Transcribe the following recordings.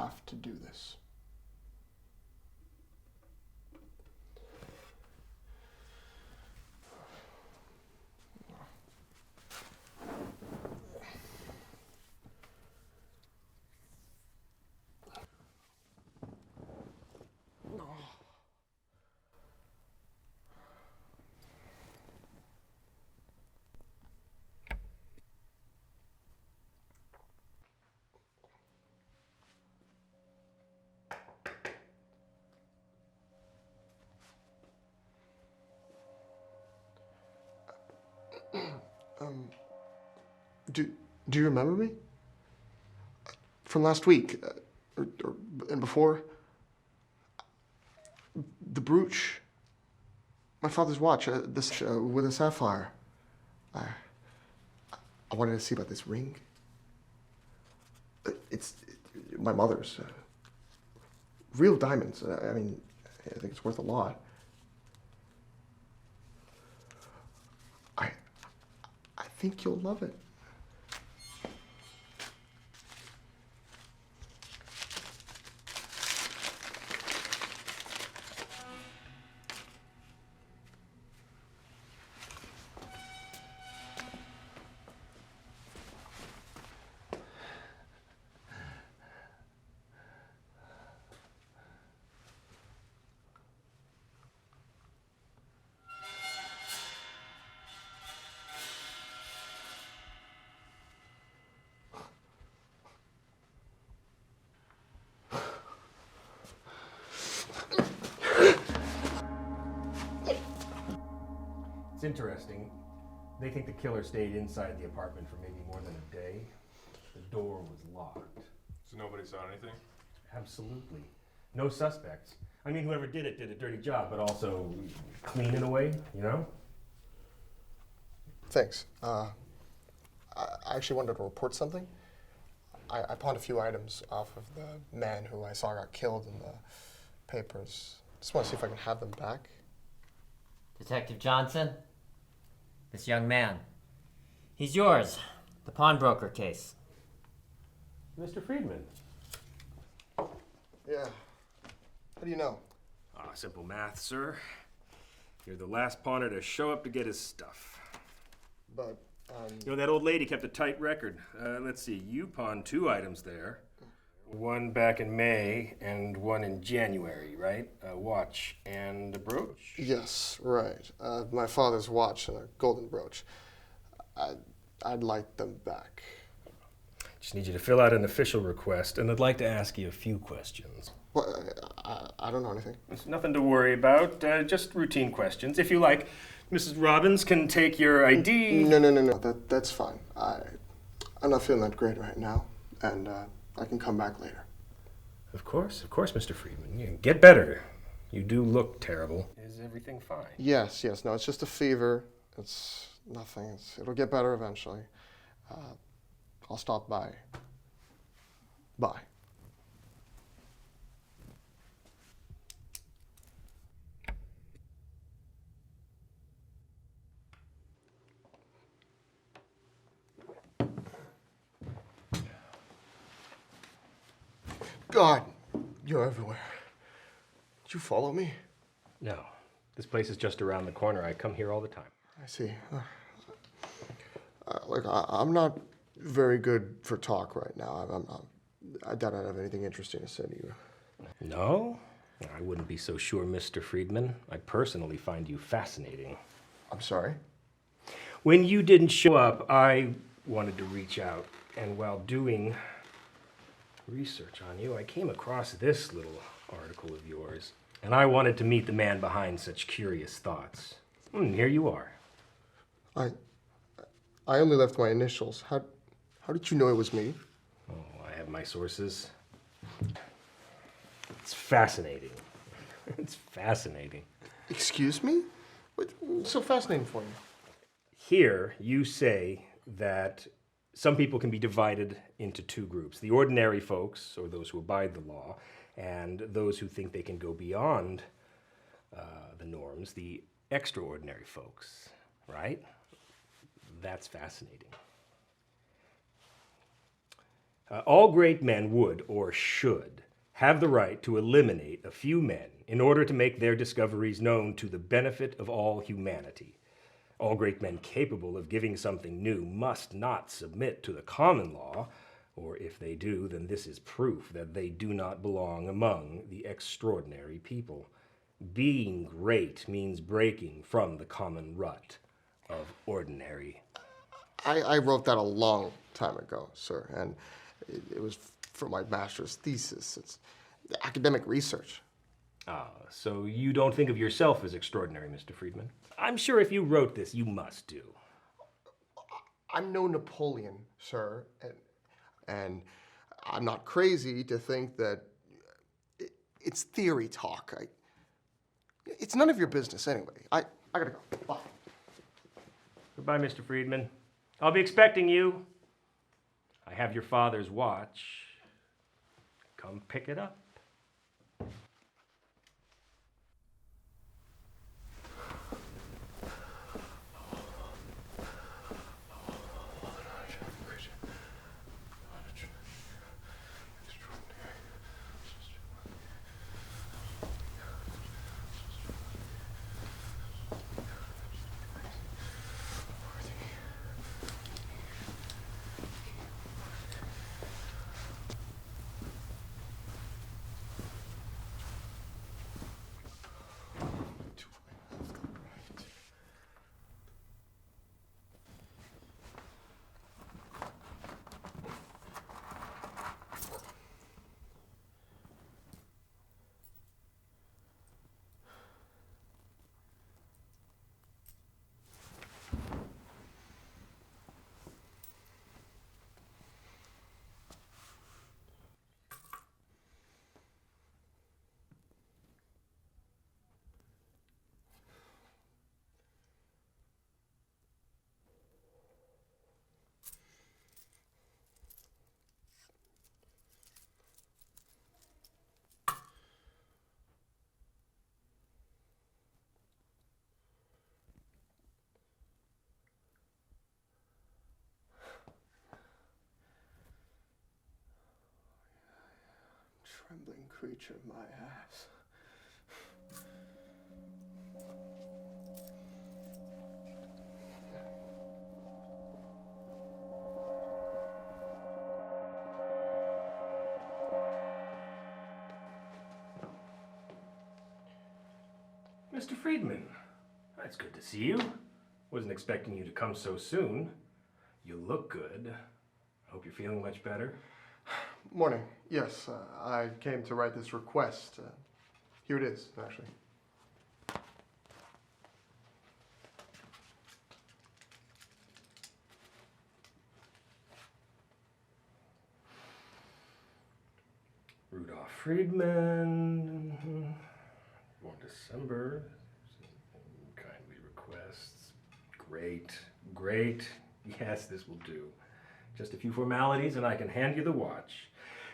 have to do this. Do you remember me? From last week, and before? The brooch. My father's watch, this with a sapphire. I wanted to see about this ring. It's my mother's. Real diamonds. I mean, I think it's worth a lot. I think you'll love it. It's interesting. They think the killer stayed inside the apartment for maybe more than a day. The door was locked. So nobody saw anything? Absolutely. No suspects. I mean, whoever did it did a dirty job, but also clean in a way, you know? Thanks. I actually wanted to report something. I pawned a few items off of the man who I saw got killed in the papers. Just want to see if I can have them back. Detective Johnson? This young man. He's yours. The pawnbroker case. Mr. Friedman. Yeah. How do you know? Ah, simple math, sir. You're the last pawner to show up to get his stuff. But, You know, that old lady kept a tight record. Let's see, you pawned 2 items there. One back in May and one in January, right? A watch and a brooch? Yes, right. My father's watch and a golden brooch. I'd like them back. Just need you to fill out an official request, and I'd like to ask you a few questions. Well, I don't know anything. There's nothing to worry about, just routine questions. If you like, Mrs. Robbins can take your ID. No. That's fine. I'm not feeling that great right now, and I can come back later. Of course, Mr. Friedman. You get better. You do look terrible. Is everything fine? Yes. No, it's just a fever. It's nothing. It'll get better eventually. I'll stop by. Bye. God, you're everywhere. Did you follow me? No. This place is just around the corner. I come here all the time. I see. I'm not very good for talk right now. I doubt I'd have anything interesting to say to you. No? I wouldn't be so sure, Mr. Friedman. I personally find you fascinating. I'm sorry? When you didn't show up, I wanted to reach out. And while doing research on you, I came across this little article of yours. And I wanted to meet the man behind such curious thoughts. And here you are. I only left my initials. How did you know it was me? Oh, I have my sources. It's fascinating. It's fascinating. Excuse me? What's so fascinating for you? Here, you say that some people can be divided into 2 groups. The ordinary folks, or those who abide the law, and those who think they can go beyond the norms, the extraordinary folks, right? That's fascinating. All great men would, or should, have the right to eliminate a few men in order to make their discoveries known to the benefit of all humanity. All great men capable of giving something new must not submit to the common law, or if they do, then this is proof that they do not belong among the extraordinary people. Being great means breaking from the common rut of ordinary. I wrote that a long time ago, sir, and it was for my master's thesis. It's academic research. Ah, so you don't think of yourself as extraordinary, Mr. Friedman? I'm sure if you wrote this, you must do. I'm no Napoleon, sir, and I'm not crazy to think that it's theory talk. It's none of your business anyway. I gotta go. Bye. Goodbye, Mr. Friedman. I'll be expecting you. I have your father's watch. Come pick it up. Trembling creature of my ass. Mr. Friedman, it's good to see you. Wasn't expecting you to come so soon. You look good. I hope you're feeling much better. Morning. Yes, I came to write this request. Here it is, actually. Rudolph Friedman, born December, kindly requests. Great, great. Yes, this will do. Just a few formalities and I can hand you the watch.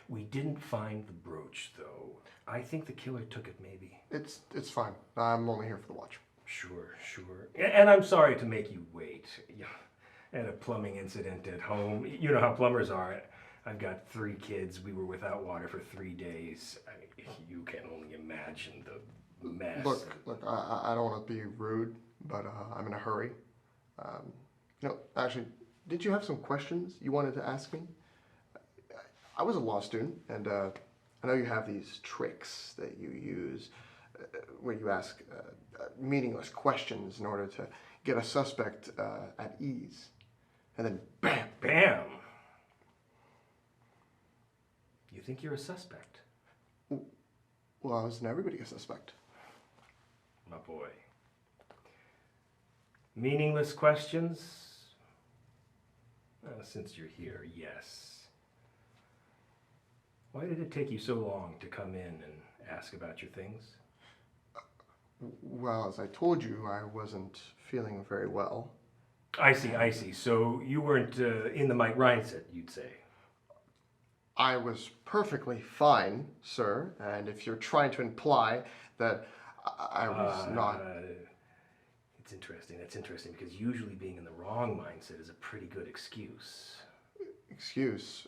We didn't find the brooch, though. I think the killer took it, maybe. It's fine. I'm only here for the watch. Sure, sure. And I'm sorry to make you wait. Yeah, I had a plumbing incident at home. You know how plumbers are. I've got 3 kids. We were without water for 3 days. You can only imagine the mess. Look, I don't want to be rude, but I'm in a hurry. Actually, did you have some questions you wanted to ask me? I was a law student, and I know you have these tricks that you use where you ask meaningless questions in order to get a suspect at ease. And then bam! Bam! You think you're a suspect? Well, isn't everybody a suspect? My boy. Meaningless questions? Since you're here, yes. Why did it take you so long to come in and ask about your things? Well, as I told you, I wasn't feeling very well. I see. So you weren't in the right mindset, you'd say. I was perfectly fine, sir, and if you're trying to imply that I was not... It's interesting. That's interesting because usually being in the wrong mindset is a pretty good excuse. Excuse?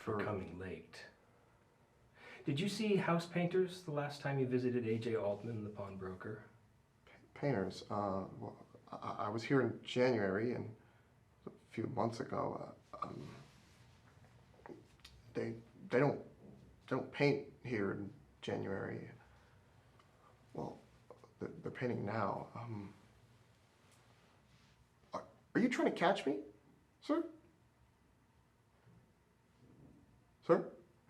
for coming late. Did you see house painters the last time you visited A.J. Altman, the pawnbroker? Painters. Well, I was here in January, and a few months ago. They don't paint here in January. Well, they're painting now. Are you trying to catch me, sir? Sir?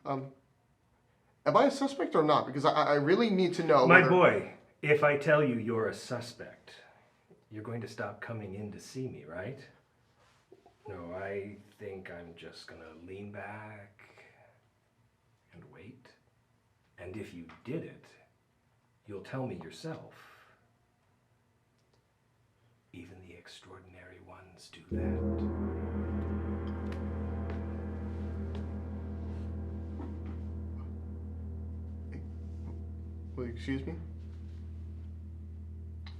Am I a suspect or not? Because I really need to know. My boy, if I tell you you're a suspect, you're going to stop coming in to see me, right? No, I think I'm just gonna lean back and wait. And if you did it, you'll tell me yourself. Even the extraordinary ones do that. Will you excuse me?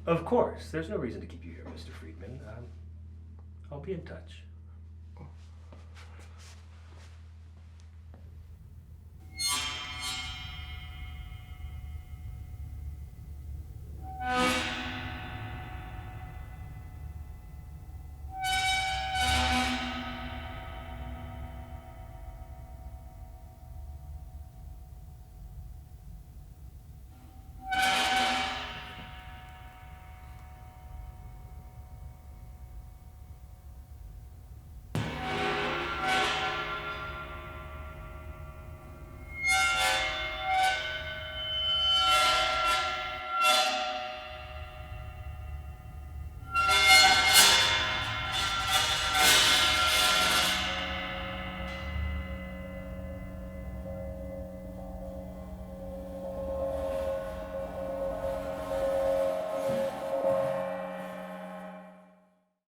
Of course, there's no reason to keep you here, Mr. Friedman. I'll be in touch.